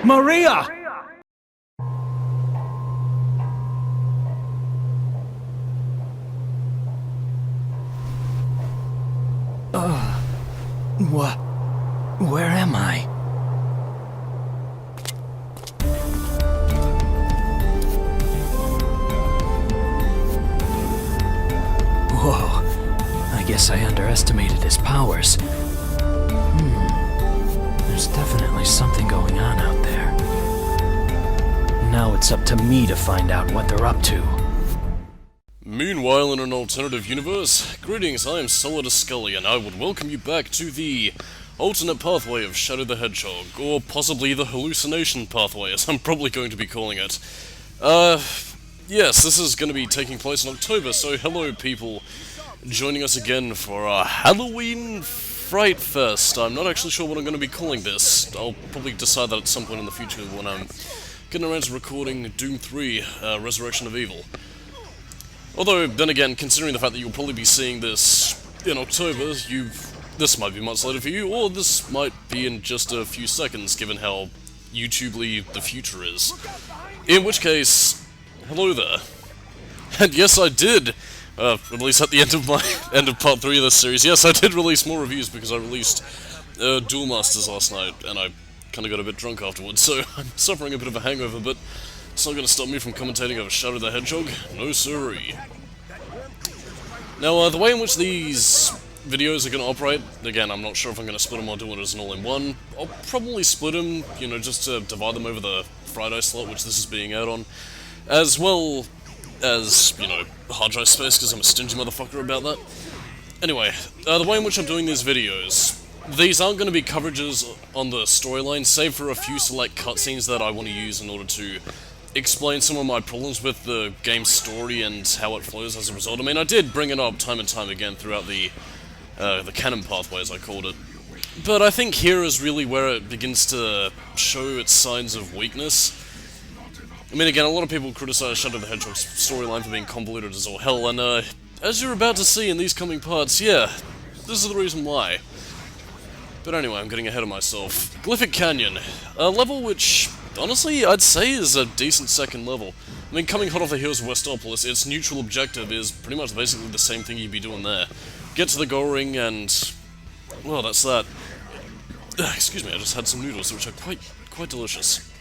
Maria! Where am I? Whoa, I guess I underestimated his powers. There's definitely something going on out there. Now it's up to me to find out what they're up to. Meanwhile, in an alternative universe, greetings, I am Solidus-Skully, and I would welcome you back to the alternate pathway of Shadow the Hedgehog, or possibly the hallucination pathway, as I'm probably going to be calling it. Yes, this is going to be taking place in October, so hello people joining us again for our Halloween Fright Fest. I'm not actually sure what I'm going to be calling this. I'll probably decide that at some point in the future when I'm getting around to recording Doom 3, Resurrection of Evil. Although, then again, considering the fact that you'll probably be seeing this in October, this might be months later for you, or this might be in just a few seconds, given how YouTube-ly the future is. In which case, hello there. And yes, I did release at the end of part 3 of this series. Yes, I did release more reviews because I released Duel Masters last night, and I kind of got a bit drunk afterwards, so I'm suffering a bit of a hangover, but it's not going to stop me from commentating over Shadow the Hedgehog. No siree. Now, the way in which these videos are going to operate, again, I'm not sure if I'm going to split them or do it as an all-in-one. I'll probably split them, you know, just to divide them over the Friday slot, which this is being out on, as well as, you know, hard drive space, because I'm a stingy motherfucker about that. Anyway, the way in which I'm doing these videos, these aren't going to be coverages on the storyline, save for a few select cutscenes that I want to use in order to explain some of my problems with the game's story and how it flows as a result. I mean, I did bring it up time and time again throughout the canon pathway, as I called it. But I think here is really where it begins to show its signs of weakness. I mean, again, a lot of people criticize Shadow the Hedgehog's storyline for being convoluted as all hell, and as you're about to see in these coming parts, yeah, this is the reason why. But anyway, I'm getting ahead of myself. Glyphic Canyon, a level which, honestly, I'd say is a decent second level. I mean, coming hot off the heels of Westopolis, its neutral objective is pretty much basically the same thing you'd be doing there. Get to the goal ring and, well, that's that. Excuse me, I just had some noodles, which are quite delicious.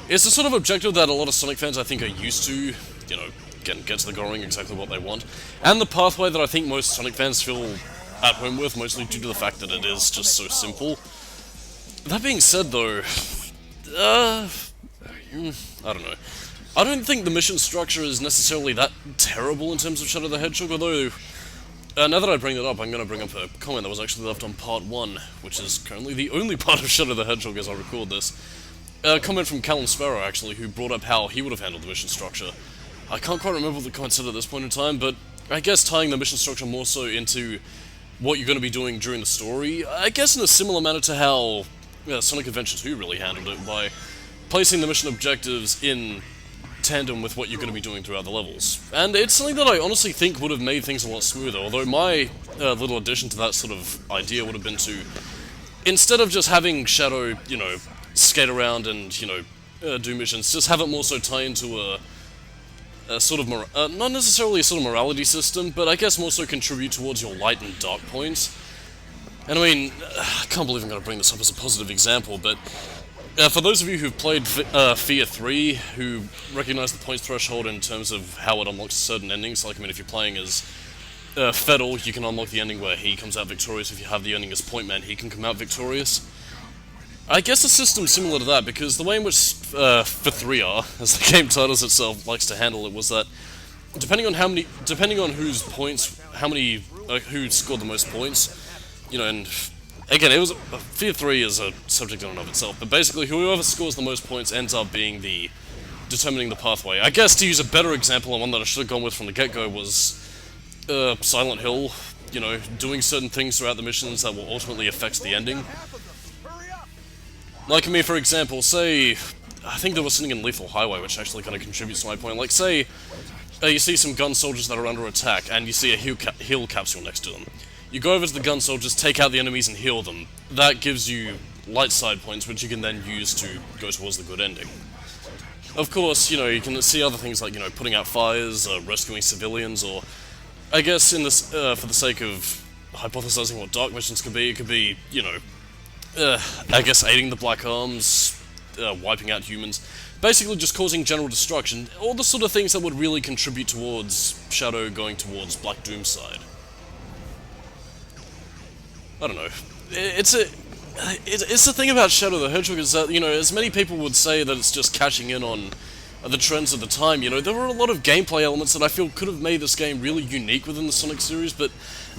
It's the sort of objective that a lot of Sonic fans, I think, are used to, you know, get to the goal ring, exactly what they want. And the pathway that I think most Sonic fans feel at home with, mostly due to the fact that it is just so simple. That being said, though, I don't know. I don't think the mission structure is necessarily that terrible in terms of Shadow the Hedgehog, although, now that I bring that up, I'm going to bring up a comment that was actually left on part 1, which is currently the only part of Shadow the Hedgehog as I record this. A comment from Callum Sparrow, actually, who brought up how he would have handled the mission structure. I can't quite remember what the comment said at this point in time, but I guess tying the mission structure more so into what you're going to be doing during the story, I guess in a similar manner to how Sonic Adventure 2 really handled it, by placing the mission objectives in tandem with what you're going to be doing throughout the levels. And it's something that I honestly think would have made things a lot smoother, although my little addition to that sort of idea would have been to, instead of just having Shadow, you know, skate around and, you know, do missions, just have it more so tie into a sort of, not necessarily a sort of morality system, but I guess more so contribute towards your light and dark points. And I mean, I can't believe I'm going to bring this up as a positive example, but for those of you who've played Fear 3, who recognize the points threshold in terms of how it unlocks certain endings, like, I mean, if you're playing as Fettle, you can unlock the ending where he comes out victorious. If you have the ending as Point Man, he can come out victorious. I guess the system's similar to that, because the way in which for 3R, as the game titles itself likes to handle it, was that depending on whose points, who scored the most points, you know, and again, it was Fear 3 is a subject in and of itself, but basically whoever scores the most points ends up being determining the pathway. I guess to use a better example, and one that I should have gone with from the get-go, was Silent Hill, you know, doing certain things throughout the missions that will ultimately affect the ending. Like, I mean, for example, say, I think there was something in Lethal Highway which actually kind of contributes to my point. Like, say, you see some gun soldiers that are under attack, and you see a heal capsule next to them. You go over to the gun soldiers, take out the enemies, and heal them. That gives you light side points, which you can then use to go towards the good ending. Of course, you can see other things like, putting out fires, rescuing civilians, or I guess in this, for the sake of hypothesizing what dark missions could be, it could be, I guess aiding the Black Arms, wiping out humans, basically just causing general destruction, all the sort of things that would really contribute towards Shadow going towards Black Doom's side. I don't know. It's the thing about Shadow the Hedgehog is that, as many people would say that it's just cashing in on the trends of the time, there were a lot of gameplay elements that I feel could have made this game really unique within the Sonic series, but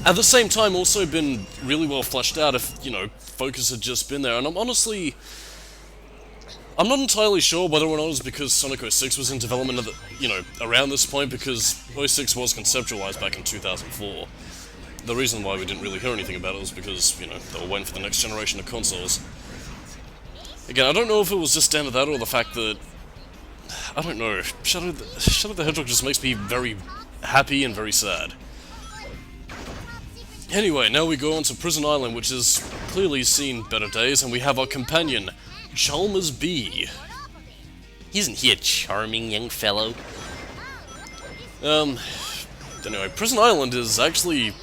at the same time also been really well fleshed out if, focus had just been there. And I'm not entirely sure whether or not it was because Sonic 06 was in development at around this point, because 06 was conceptualized back in 2004. The reason why we didn't really hear anything about it was because, they were waiting for the next generation of consoles. Again, I don't know if it was just down to that or the fact that, I don't know, Shadow the Hedgehog just makes me very happy and very sad. Anyway, now we go on to Prison Island, which has clearly seen better days, and we have our companion, Chalmers B. Isn't he a charming young fellow? Anyway, Prison Island is actually...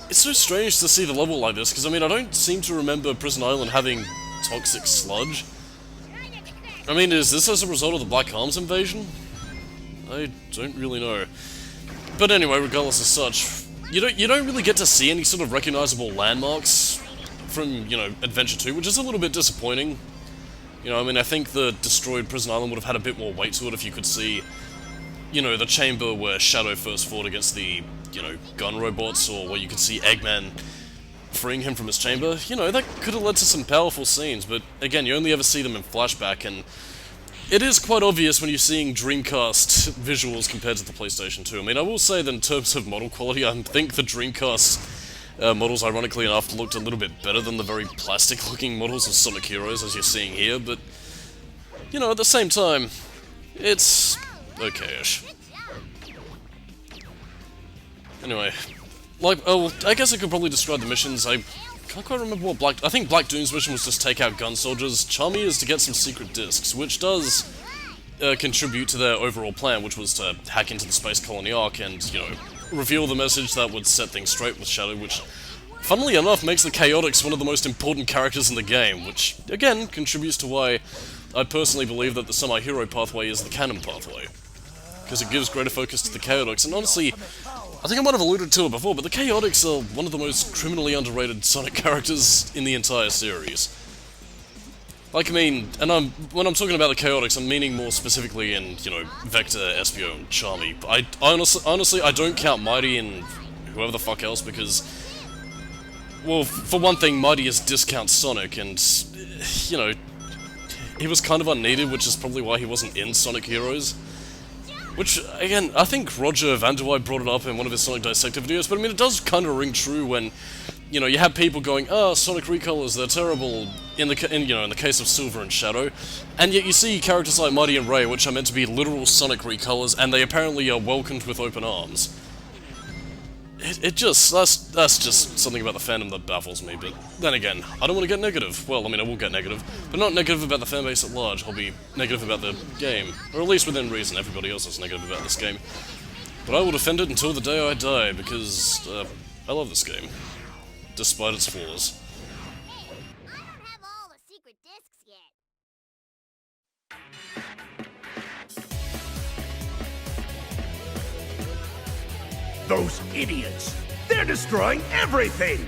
It's so strange to see the level like this, because I don't seem to remember Prison Island having toxic sludge. Is this as a result of the Black Arms invasion? I don't really know. But anyway, regardless of such, you don't really get to see any sort of recognizable landmarks from, Adventure 2, which is a little bit disappointing. I think the destroyed Prison Island would have had a bit more weight to it if you could see, the chamber where Shadow first fought against the, gun robots, or where you could see Eggman freeing him from his chamber. That could have led to some powerful scenes, but again, you only ever see them in flashback, and it is quite obvious when you're seeing Dreamcast visuals compared to the PlayStation 2. I will say that in terms of model quality, I think the Dreamcast models, ironically enough, looked a little bit better than the very plastic-looking models of Sonic Heroes, as you're seeing here, but, at the same time, it's okay-ish. Anyway, I guess I could probably describe the missions. I can't quite remember what I think Black Doom's mission was just take out gun soldiers. Charmy is to get some secret discs, which does contribute to their overall plan, which was to hack into the Space Colony Ark and, reveal the message that would set things straight with Shadow, which, funnily enough, makes the Chaotix one of the most important characters in the game, which, again, contributes to why I personally believe that the semi-hero pathway is the canon pathway, because it gives greater focus to the Chaotix, and honestly, I think I might have alluded to it before, but the Chaotix are one of the most criminally underrated Sonic characters in the entire series. And when I'm talking about the Chaotix, I'm meaning more specifically in, Vector, Espio, and Charmy. I honestly, I don't count Mighty and whoever the fuck else, because, well, for one thing, Mighty is discount Sonic, and, he was kind of unneeded, which is probably why he wasn't in Sonic Heroes. Which, again, I think Roger Vanderwey brought it up in one of his Sonic Dissector videos, but it does kind of ring true when, you have people going, Sonic recolors, they're terrible, in the case of Silver and Shadow, and yet you see characters like Mighty and Ray, which are meant to be literal Sonic recolors, and they apparently are welcomed with open arms. That's just something about the fandom that baffles me, but then again, I don't want to get negative. Well, I will get negative, but not negative about the fanbase at large. I'll be negative about the game, or at least within reason. Everybody else is negative about this game. But I will defend it until the day I die, because I love this game, despite its flaws. I don't have all the secret discs yet. Those idiots! They're destroying everything!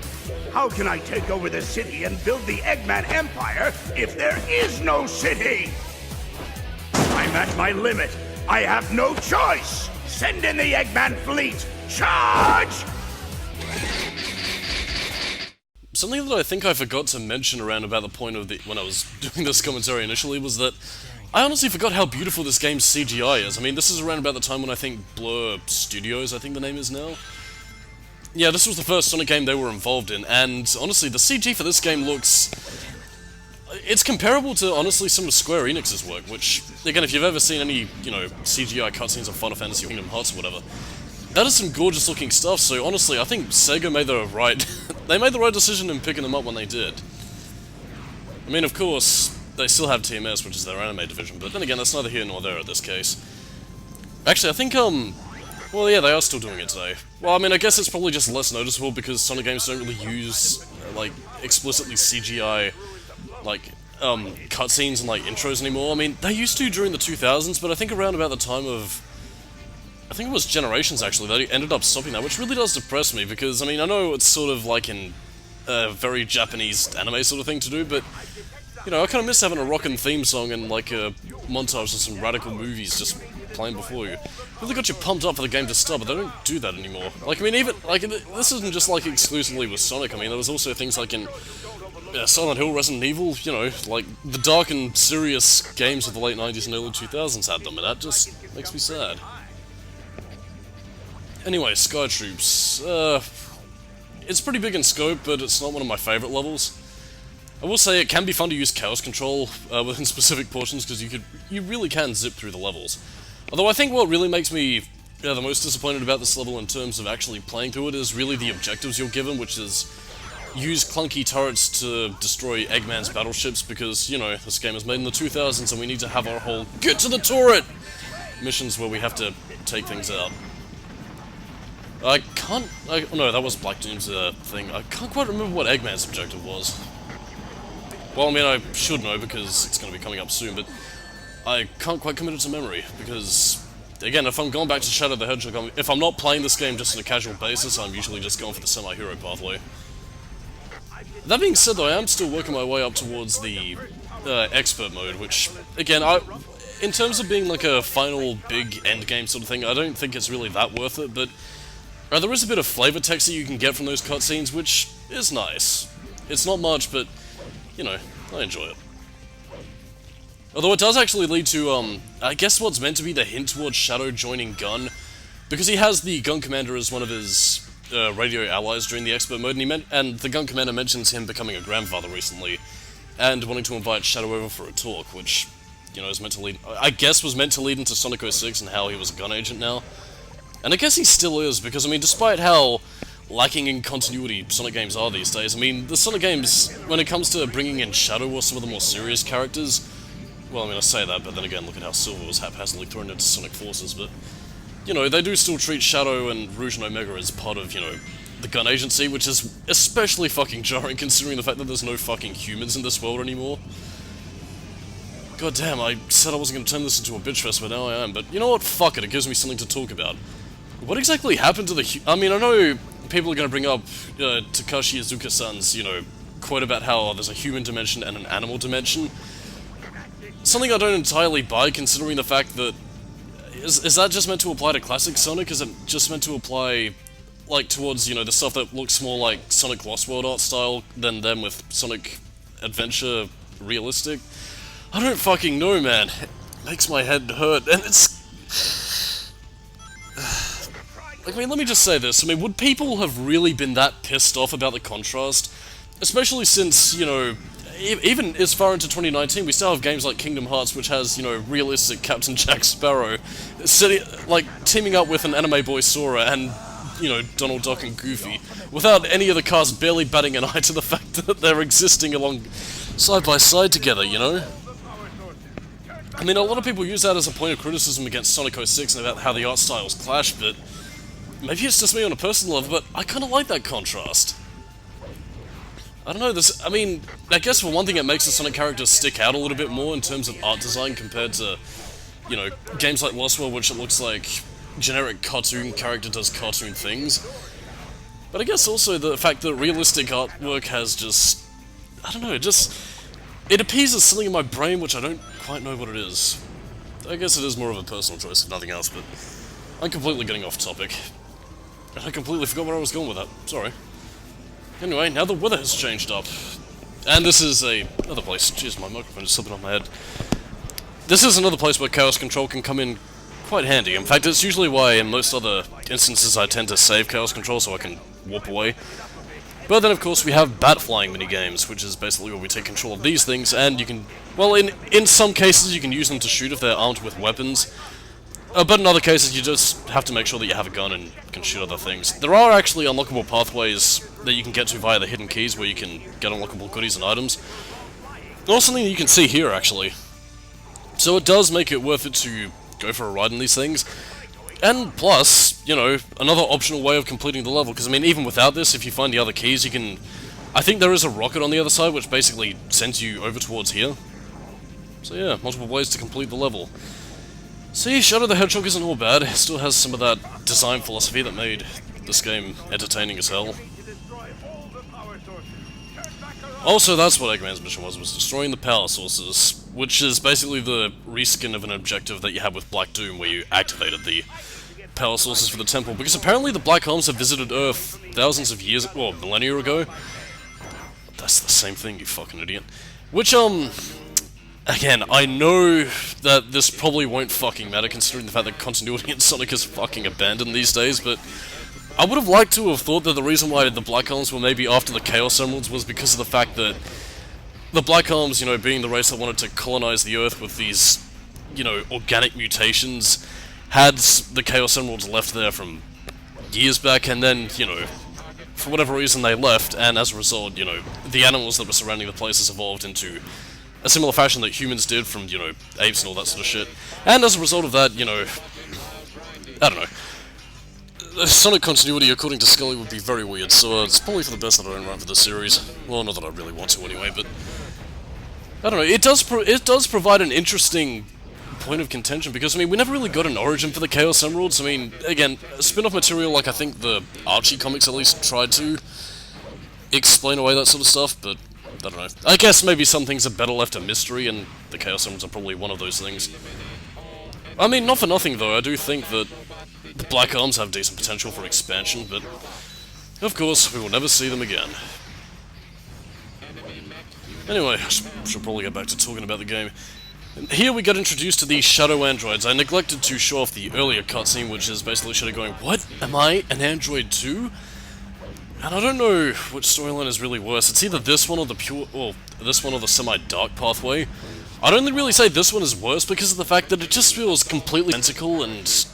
How can I take over the city and build the Eggman Empire if there is no city? I'm at my limit. I have no choice! Send in the Eggman fleet! Charge! Something that I think I forgot to mention around about the point of when I was doing this commentary initially was that I honestly forgot how beautiful this game's CGI is. This is around about the time when I think Blur Studios, I think the name is now. Yeah, this was the first Sonic game they were involved in, and honestly, the CG for this game looks... It's comparable to, honestly, some of Square Enix's work, which, again, if you've ever seen any, CGI cutscenes of Final Fantasy or Kingdom Hearts or whatever, that is some gorgeous looking stuff, so honestly, I think Sega made the right... they made the right decision in picking them up when they did. I mean, of course, they still have TMS, which is their anime division, but then again, that's neither here nor there in this case. Actually, I think, well, yeah, they are still doing it today. Well, I mean, I guess it's probably just less noticeable because Sonic games don't really use, like, explicitly CGI, like, cutscenes and, like, intros anymore. I mean, they used to during the 2000s, but I think around about the time of... I think it was Generations, actually, they ended up stopping that, which really does depress me, because, I mean, I know it's sort of like in a very Japanese anime sort of thing to do, but, you know, I kind of miss having a rockin' theme song and, like, a montage of some radical movies just playing before you. Really got you pumped up for the game to start, but they don't do that anymore. Like, I mean, even, like, this isn't just, like, exclusively with Sonic. I mean, there was also things like in Silent Hill, Resident Evil, you know, like, the dark and serious games of the late 90s and early 2000s had them, and that just makes me sad. Anyway, Sky Troops. It's pretty big in scope, but it's not one of my favourite levels. I will say it can be fun to use Chaos Control within specific portions, because you really can zip through the levels. Although I think what really makes me the most disappointed about this level in terms of actually playing through it is really the objectives you're given, which is use clunky turrets to destroy Eggman's battleships, because, you know, this game is made in the 2000s and we need to have our whole get to the turret missions where we have to take things out. I can't... oh no, that was Black Doom's thing. I can't quite remember what Eggman's objective was. Well, I mean, I should know because it's going to be coming up soon, but I can't quite commit it to memory, because, again, if I'm going back to Shadow the Hedgehog, if I'm not playing this game just on a casual basis, I'm usually just going for the semi-hero pathway. That being said, though, I am still working my way up towards the expert mode, which, again, in terms of being like a final big endgame sort of thing, I don't think it's really that worth it, but there is a bit of flavor text that you can get from those cutscenes, which is nice. It's not much, but, you know, I enjoy it. Although it does actually lead to, I guess what's meant to be the hint towards Shadow joining Gun, because he has the Gun Commander as one of his radio allies during the expert mode, and the Gun Commander mentions him becoming a grandfather recently, and wanting to invite Shadow over for a talk, which, you know, is meant to lead, I guess was meant to lead into Sonic 06 and how he was a gun agent now. And I guess he still is, because, I mean, despite how lacking in continuity Sonic games are these days, I mean, the Sonic games, when it comes to bringing in Shadow or some of the more serious characters, well, I mean, I say that, but then again, look at how Silver was haphazardly thrown into Sonic Forces, but, you know, they do still treat Shadow and Rouge and Omega as part of, you know, the gun agency, which is especially fucking jarring considering the fact that there's no fucking humans in this world anymore. God damn, I said I wasn't going to turn this into a bitch fest, but now I am, but you know what, fuck it, it gives me something to talk about. What exactly happened to the I mean, I know people are going to bring up Takashi Iizuka-san's, you know, quote about how there's a human dimension and an animal dimension. Something I don't entirely buy, considering the fact that... Is that just meant to apply to classic Sonic? Is it just meant to apply, like, towards, you know, the stuff that looks more like Sonic Lost World art style than them with Sonic Adventure realistic? I don't fucking know, man. It makes my head hurt, and it's... Like, I mean, let me just say this. I mean, would people have really been that pissed off about the contrast? Especially since, you know, even as far into 2019, we still have games like Kingdom Hearts, which has, you know, realistic Captain Jack Sparrow, teaming up with an anime boy Sora and, you know, Donald Duck and Goofy, without any of the cast barely batting an eye to the fact that they're existing along side by side together, you know? I mean, a lot of people use that as a point of criticism against Sonic 06 and about how the art styles clash, but maybe it's just me on a personal level, but I kind of like that contrast. I don't know, I mean, I guess for one thing it makes the Sonic characters stick out a little bit more in terms of art design compared to, you know, games like Lost World, which it looks like generic cartoon character does cartoon things. But I guess also the fact that realistic artwork has just, I don't know, it appeases something in my brain which I don't quite know what it is. I guess it is more of a personal choice if nothing else, but I'm completely getting off topic. I completely forgot where I was going with that, sorry. Anyway, now the weather has changed up. And this is another place. Jeez, my microphone is slipping off my head. This is another place where Chaos Control can come in quite handy. In fact, it's usually why in most other instances I tend to save Chaos Control so I can warp away. But then, of course, we have bat flying minigames, which is basically where we take control of these things, and you can... Well, in some cases you can use them to shoot if they're armed with weapons. But in other cases, you just have to make sure that you have a gun and can shoot other things. There are actually unlockable pathways that you can get to via the hidden keys, where you can get unlockable goodies and items. Or something that you can see here, actually. So it does make it worth it to go for a ride in these things. And plus, you know, another optional way of completing the level, because I mean, even without this, if you find the other keys, you can... I think there is a rocket on the other side, which basically sends you over towards here. So yeah, multiple ways to complete the level. See, Shadow the Hedgehog isn't all bad, it still has some of that design philosophy that made this game entertaining as hell. Also, that's what Eggman's mission was destroying the power sources, which is basically the reskin of an objective that you had with Black Doom, where you activated the power sources for the temple, because apparently the Black Arms have visited Earth thousands of years, well, millennia ago. That's the same thing, you fucking idiot. Which, again, I know that this probably won't fucking matter, considering the fact that continuity in Sonic is fucking abandoned these days, but I would have liked to have thought that the reason why the Black Arms were maybe after the Chaos Emeralds was because of the fact that the Black Arms, you know, being the race that wanted to colonize the Earth with these, you know, organic mutations, had the Chaos Emeralds left there from years back, and then, you know, for whatever reason they left, and as a result, you know, the animals that were surrounding the places evolved into a similar fashion that humans did from, you know, apes and all that sort of shit. And as a result of that, you know, I don't know. Sonic continuity, according to Skully, would be very weird, so it's probably for the best that I don't run for this series. Well, not that I really want to anyway, but I don't know. It does provide an interesting point of contention, because I mean, we never really got an origin for the Chaos Emeralds. I mean, again, spin-off material like I think the Archie comics at least tried to explain away that sort of stuff, but I don't know. I guess maybe some things are better left a mystery, and the Chaos Emeralds are probably one of those things. I mean, not for nothing though, I do think that the Black Arms have decent potential for expansion, but of course, we will never see them again. Anyway, I should probably get back to talking about the game. Here we get introduced to these Shadow Androids. I neglected to show off the earlier cutscene, which is basically Shadow going, "What? Am I an android too?" And I don't know which storyline is really worse. It's either this one or the pure, or this one or the semi-dark pathway. I'd only really say this one is worse because of the fact that it just feels completely nonsensical and...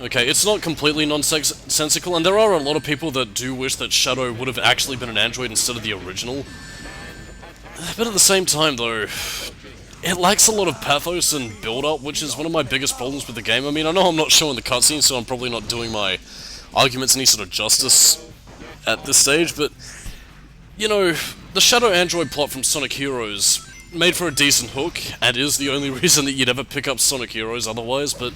Okay, it's not completely nonsensical, and there are a lot of people that do wish that Shadow would have actually been an android instead of the original. But at the same time, though, it lacks a lot of pathos and build-up, which is one of my biggest problems with the game. I mean, I know I'm not showing the cutscene, so I'm probably not doing my arguments any sort of justice at this stage, but, you know, the Shadow Android plot from Sonic Heroes made for a decent hook, and is the only reason that you'd ever pick up Sonic Heroes otherwise, but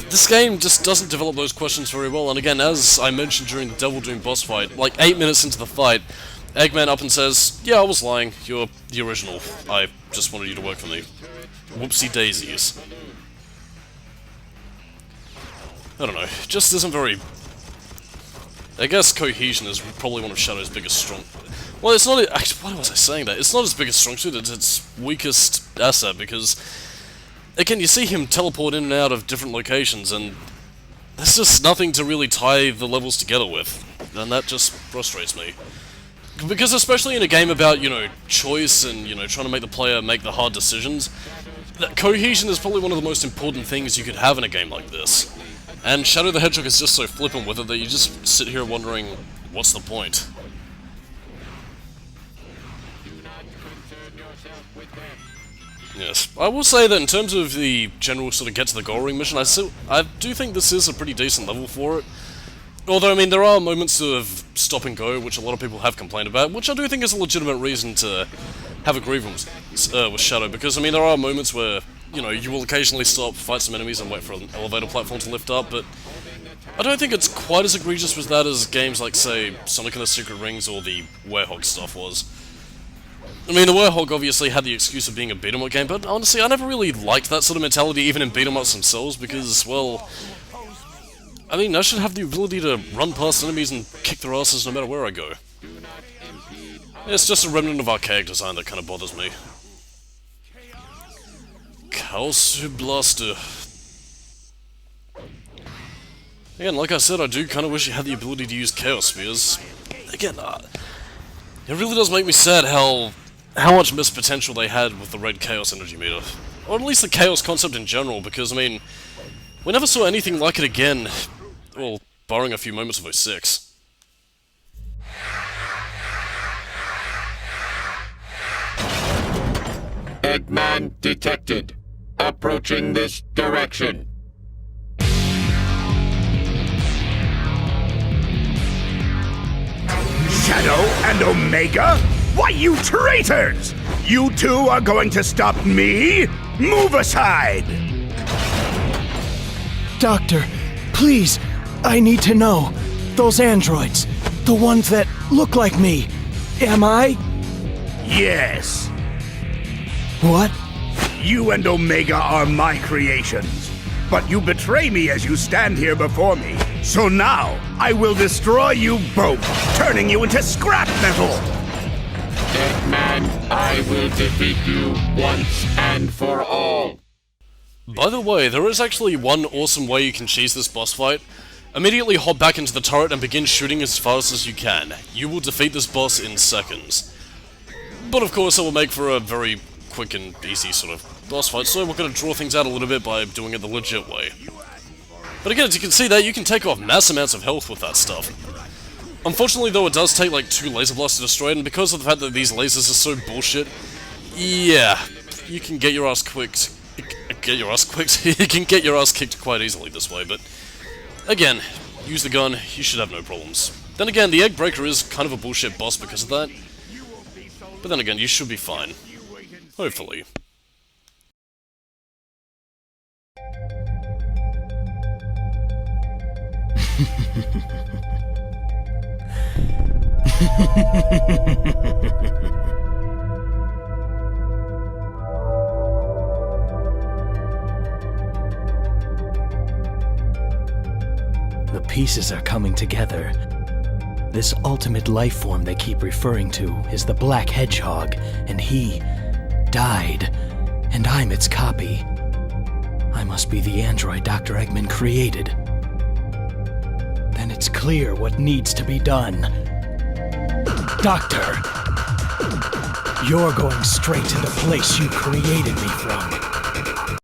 this game just doesn't develop those questions very well, and again, as I mentioned during the Devil Doom boss fight, like 8 minutes into the fight, Eggman up and says, "Yeah, I was lying, you're the original, I just wanted you to work for me." Whoopsie daisies. I don't know, it just isn't very... I guess cohesion is probably one of Shadow's biggest strong... Well, it's not... Actually, why was I saying that? It's not its biggest strong suit, it's its weakest asset, because... Again, you see him teleport in and out of different locations, and there's just nothing to really tie the levels together with, and that just frustrates me. Because especially in a game about, you know, choice and, you know, trying to make the player make the hard decisions, that cohesion is probably one of the most important things you could have in a game like this. And Shadow the Hedgehog is just so flippant with it that you just sit here wondering, what's the point? Yes, I will say that in terms of the general sort of get to the goal ring mission, I do think this is a pretty decent level for it. Although, I mean, there are moments of stop and go, which a lot of people have complained about, which I do think is a legitimate reason to have a grievance with Shadow, because, I mean, there are moments where, you know, you will occasionally stop, fight some enemies, and wait for an elevator platform to lift up, but I don't think it's quite as egregious with that as games like, say, Sonic and the Secret Rings or the Hedgehog stuff was. I mean, the Hedgehog obviously had the excuse of being a beat-em-up game, but honestly, I never really liked that sort of mentality, even in beat-em-ups themselves, because, well... I mean, I should have the ability to run past enemies and kick their asses no matter where I go. It's just a remnant of archaic design that kind of bothers me. Chaos Blaster. Again, like I said, I do kind of wish you had the ability to use Chaos Spears. Again, it really does make me sad how much missed potential they had with the red Chaos Energy meter. Or at least the Chaos concept in general, because, I mean, we never saw anything like it again, well, barring a few moments of 06. Eggman detected. Approaching this direction. Shadow and Omega? Why, you traitors! You two are going to stop me? Move aside! Doctor, please, I need to know. Those androids, the ones that look like me, am I? Yes. What? You and Omega are my creations. But you betray me as you stand here before me. So now, I will destroy you both, turning you into scrap metal! Eggman, I will defeat you once and for all. By the way, there is actually one awesome way you can cheese this boss fight. Immediately hop back into the turret and begin shooting as fast as you can. You will defeat this boss in seconds. But of course, it will make for a very quick and easy sort of boss fight, so we're going to draw things out a little bit by doing it the legit way. But again, as you can see there, you can take off mass amounts of health with that stuff. Unfortunately though, it does take like 2 laser blasts to destroy it, and because of the fact that these lasers are so bullshit, yeah, you can get your ass quicked. You can get your ass kicked quite easily this way, but again, use the gun, you should have no problems. Then again, the Egg Breaker is kind of a bullshit boss because of that, but then again, you should be fine. Hopefully. The pieces are coming together. This ultimate life form they keep referring to is the Black Hedgehog, and he died, and I'm its copy. I must be the android Dr. Eggman created. Then it's clear what needs to be done. Doctor, you're going straight to the place you created me from.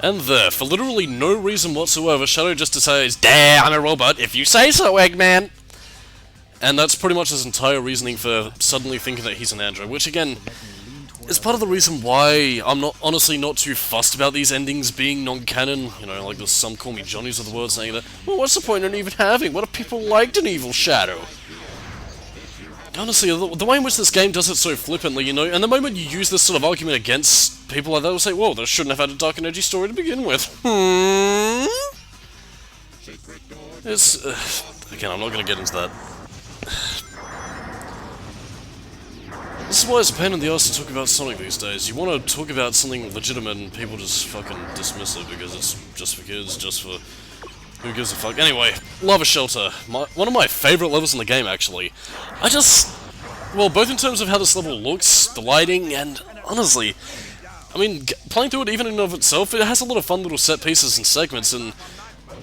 And there, for literally no reason whatsoever, Shadow just decides, "Damn, I'm a robot, if you say so, Eggman!" And that's pretty much his entire reasoning for suddenly thinking that he's an android, which again, is part of the reason why I'm honestly not too fussed about these endings being non-canon. You know, like there's some Call Me Johnnies of the world saying that, well, what's the point in even having? What if people liked an evil Shadow? Honestly, the way in which this game does it so flippantly, you know, and the moment you use this sort of argument against people like that, will say, well, they shouldn't have had a dark and edgy story to begin with. It's... again, I'm not going to get into that. This is why it's a pain in the ass to talk about Sonic these days. You want to talk about something legitimate and people just fucking dismiss it because it's just for kids, just for... who gives a fuck? Anyway, Lava Shelter. One of my favourite levels in the game, actually. Well, both in terms of how this level looks, the lighting, and honestly, I mean, playing through it even in and of itself, it has a lot of fun little set pieces and segments, and,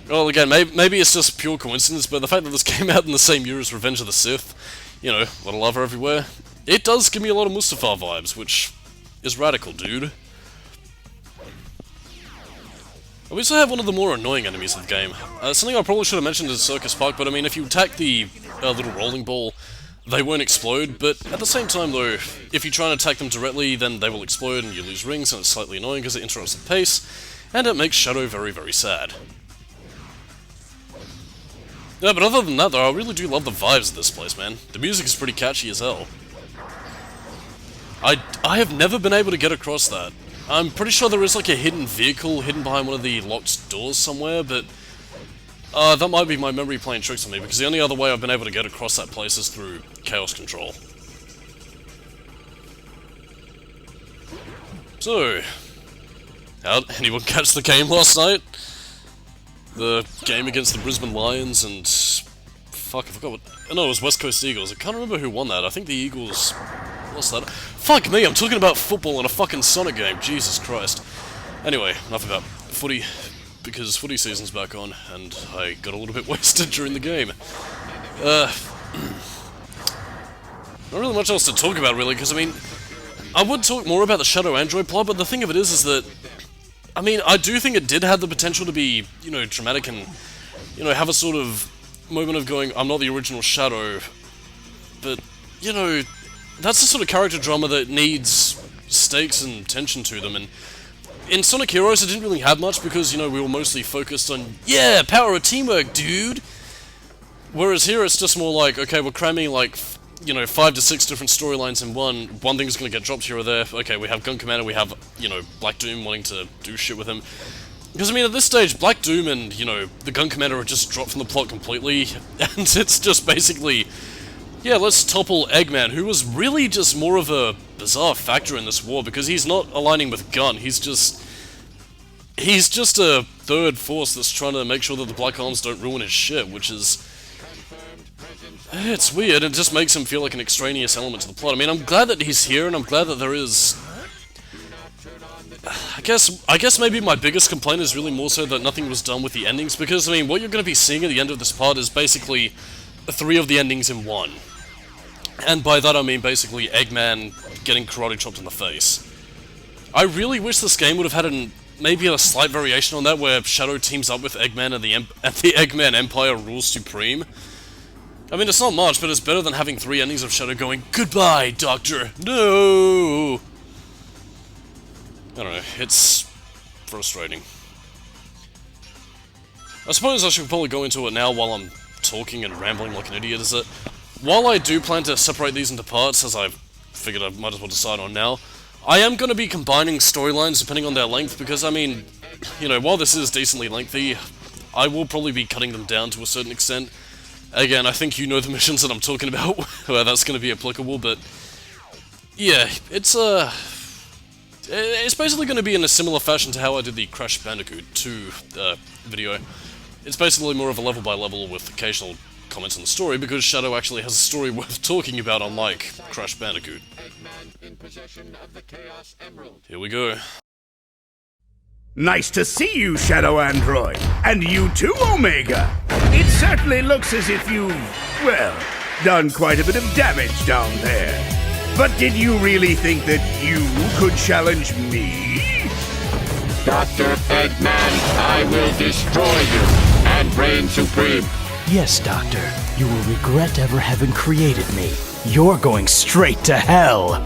well, again, maybe it's just pure coincidence, but the fact that this came out in the same year as Revenge of the Sith, you know, a lot of lava everywhere, it does give me a lot of Mustafar vibes, which is radical, dude. We also have one of the more annoying enemies of the game. Something I probably should have mentioned is Circus Park, but I mean, if you attack the little rolling ball, they won't explode, but at the same time though, if you try and attack them directly, then they will explode and you lose rings, and it's slightly annoying because it interrupts the pace, and it makes Shadow very, very sad. Yeah, but other than that though, I really do love the vibes of this place, man. The music is pretty catchy as hell. I have never been able to get across that. I'm pretty sure there is like a hidden vehicle hidden behind one of the locked doors somewhere, but that might be my memory playing tricks on me, because the only other way I've been able to get across that place is through Chaos Control. So, how'd anyone catch the game last night? The game against the Brisbane Lions and... fuck, I forgot what... no, it was West Coast Eagles. I can't remember who won that. I think the Eagles... lost that. Fuck me, I'm talking about football in a fucking Sonic game. Jesus Christ. Anyway, enough about footy, because footy season's back on, and I got a little bit wasted during the game. Not really much else to talk about, really, because, I mean, I would talk more about the Shadow Android plot, but the thing of it is that, I mean, I do think it did have the potential to be, you know, dramatic and, you know, have a sort of moment of going, I'm not the original Shadow, but, you know, that's the sort of character drama that needs stakes and tension to them, and in Sonic Heroes it didn't really have much because, you know, we were mostly focused on, yeah, power of teamwork, dude! Whereas here it's just more like, okay, we're cramming like, you know, 5 to 6 different storylines in one. One thing's gonna get dropped here or there. Okay, we have Gun Commander, we have, you know, Black Doom wanting to do shit with him. Because, I mean, at this stage, Black Doom and, you know, the Gun Commander are just dropped from the plot completely, and it's just basically, yeah, let's topple Eggman, who was really just more of a bizarre factor in this war, because he's not aligning with Gun, he's just a third force that's trying to make sure that the Black Arms don't ruin his shit, which is... It's weird, it just makes him feel like an extraneous element to the plot. I mean, I'm glad that he's here, and I'm glad that there is... I guess maybe my biggest complaint is really more so that nothing was done with the endings, because, I mean, what you're going to be seeing at the end of this part is basically 3 of the endings in one. And by that I mean basically Eggman getting karate chopped in the face. I really wish this game would have had maybe a slight variation on that, where Shadow teams up with Eggman and the Eggman Empire rules supreme. I mean, it's not much, but it's better than having 3 endings of Shadow going, "Goodbye, Doctor, no!" I don't know, it's frustrating. I suppose I should probably go into it now while I'm talking and rambling like an idiot, is that while I do plan to separate these into parts, as I've figured I might as well decide on now, I am going to be combining storylines depending on their length, because, I mean, you know, while this is decently lengthy, I will probably be cutting them down to a certain extent. Again, I think you know the missions that I'm talking about, where that's going to be applicable, but yeah, it's basically going to be in a similar fashion to how I did the Crash Bandicoot 2 video. It's basically more of a level by level with occasional comments on the story, because Shadow actually has a story worth talking about, unlike Crash Bandicoot. Here we go. Nice to see you, Shadow Android. And you too, Omega. It certainly looks as if you've, well, done quite a bit of damage down there. But did you really think that you could challenge me? Dr. Eggman, I will destroy you and reign supreme. Yes, Doctor. You will regret ever having created me. You're going straight to hell.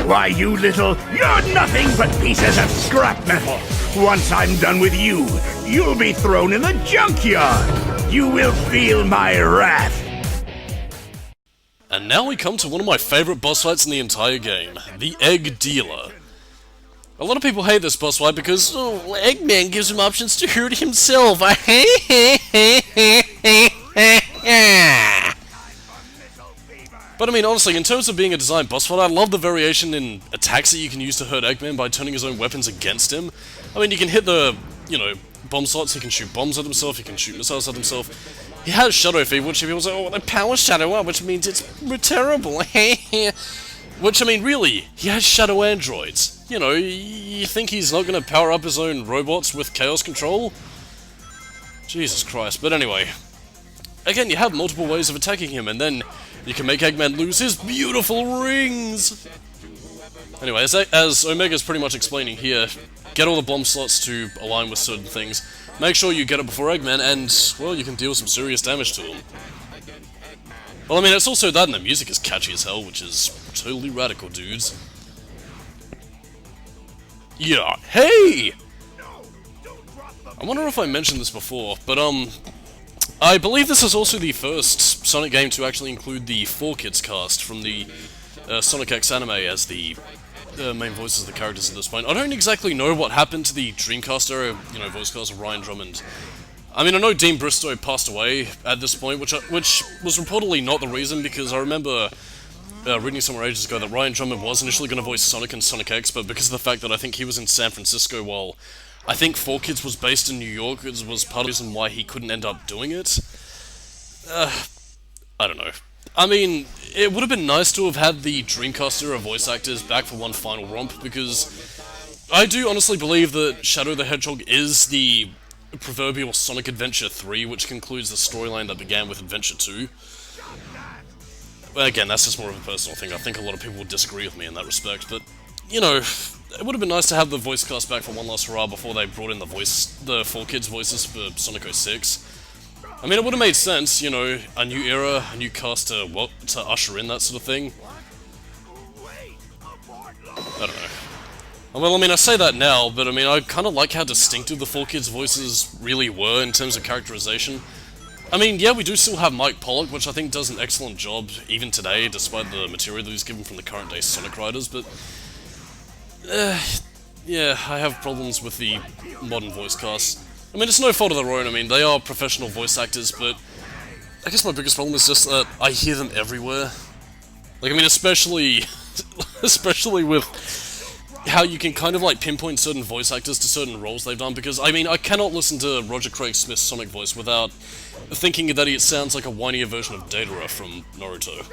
Why, you're nothing but pieces of scrap metal. Once I'm done with you, you'll be thrown in the junkyard. You will feel my wrath. And now we come to one of my favourite boss fights in the entire game, the Egg Dealer. A lot of people hate this boss fight because, oh, Eggman gives him options to hurt himself. But I mean, honestly, in terms of being a designed boss fight, I love the variation in attacks that you can use to hurt Eggman by turning his own weapons against him. I mean, you can hit the, you know, bomb slots, he can shoot bombs at himself, he can shoot missiles at himself. He has Shadow Feed, which people say, oh, they power Shadow up, which means it's terrible. Which, I mean, really, he has Shadow Androids. You know, you think he's not going to power up his own robots with Chaos Control? Jesus Christ. But anyway, again, you have multiple ways of attacking him, and then you can make Eggman lose his beautiful rings! Anyway, as Omega's pretty much explaining here, get all the bomb slots to align with certain things, make sure you get it before Eggman, and, well, you can deal some serious damage to him. Well, I mean, it's also that, and the music is catchy as hell, which is totally radical, dudes. Yeah, hey! I wonder if I mentioned this before, but, I believe this is also the first Sonic game to actually include the 4Kids cast from the Sonic X anime as the main voices of the characters at this point. I don't exactly know what happened to the Dreamcast era, you know, voice cast of Ryan Drummond. I mean, I know Dean Bristow passed away at this point, which was reportedly not the reason, because I remember reading somewhere ages ago that Ryan Drummond was initially going to voice Sonic in Sonic X, but because of the fact that I think he was in San Francisco while I think 4Kids was based in New York, it was part of the reason why he couldn't end up doing it. I don't know. I mean, it would have been nice to have had the Dreamcast era voice actors back for one final romp, because I do honestly believe that Shadow the Hedgehog is the proverbial Sonic Adventure 3, which concludes the storyline that began with Adventure 2. Well, again, that's just more of a personal thing. I think a lot of people would disagree with me in that respect, but, you know, it would have been nice to have the voice cast back for one last hurrah before they brought in the 4Kids voices for Sonic 06. I mean, it would have made sense, you know, a new era, a new cast to usher in that sort of thing. I don't know. Well, I mean, I say that now, but I mean, I kind of like how distinctive the four kids' voices really were in terms of characterization. I mean, yeah, we do still have Mike Pollock, which I think does an excellent job even today, despite the material that he's given from the current day Sonic writers, but... yeah, I have problems with the modern voice cast. I mean, it's no fault of their own, I mean, they are professional voice actors, but... I guess my biggest problem is just that I hear them everywhere. Like, I mean, especially with how you can kind of, like, pinpoint certain voice actors to certain roles they've done, because, I mean, I cannot listen to Roger Craig Smith's Sonic voice without thinking that he sounds like a whinier version of Datara from Naruto.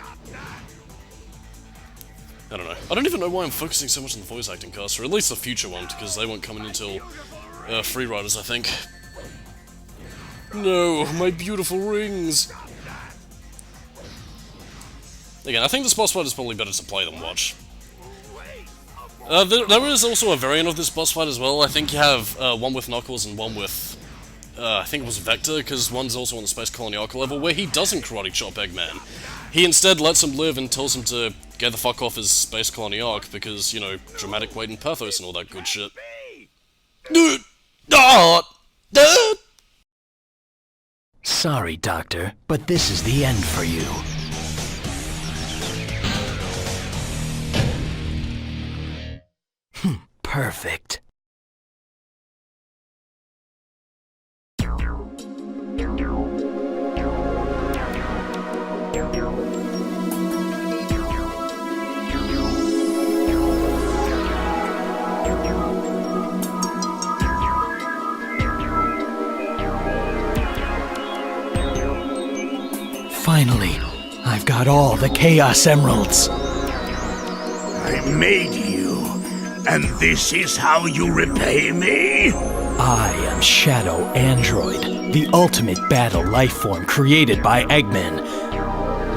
I don't know. I don't even know why I'm focusing so much on the voice acting cast, or at least the future one, because they won't come in until Free Riders, I think. No, my beautiful rings! Again, I think this boss fight is probably better to play than watch. There is also a variant of this boss fight as well. I think you have one with Knuckles and one with, I think it was Vector, because one's also on the Space Colony Arc level, where he doesn't karate chop Eggman. He instead lets him live and tells him to get the fuck off his Space Colony Arc, because, you know, dramatic weight and pathos and all that good shit. Sorry, Doctor, but this is the end for you. Perfect. Finally, I've got all the Chaos Emeralds. I made you, and this is how you repay me? I am Shadow Android, the ultimate battle life form created by Eggman.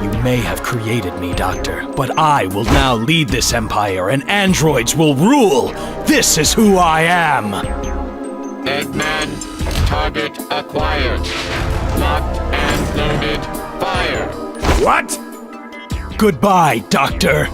You may have created me, Doctor, but I will now lead this empire and androids will rule! This is who I am! Eggman, target acquired. Locked and loaded, fire. What? Goodbye, Doctor!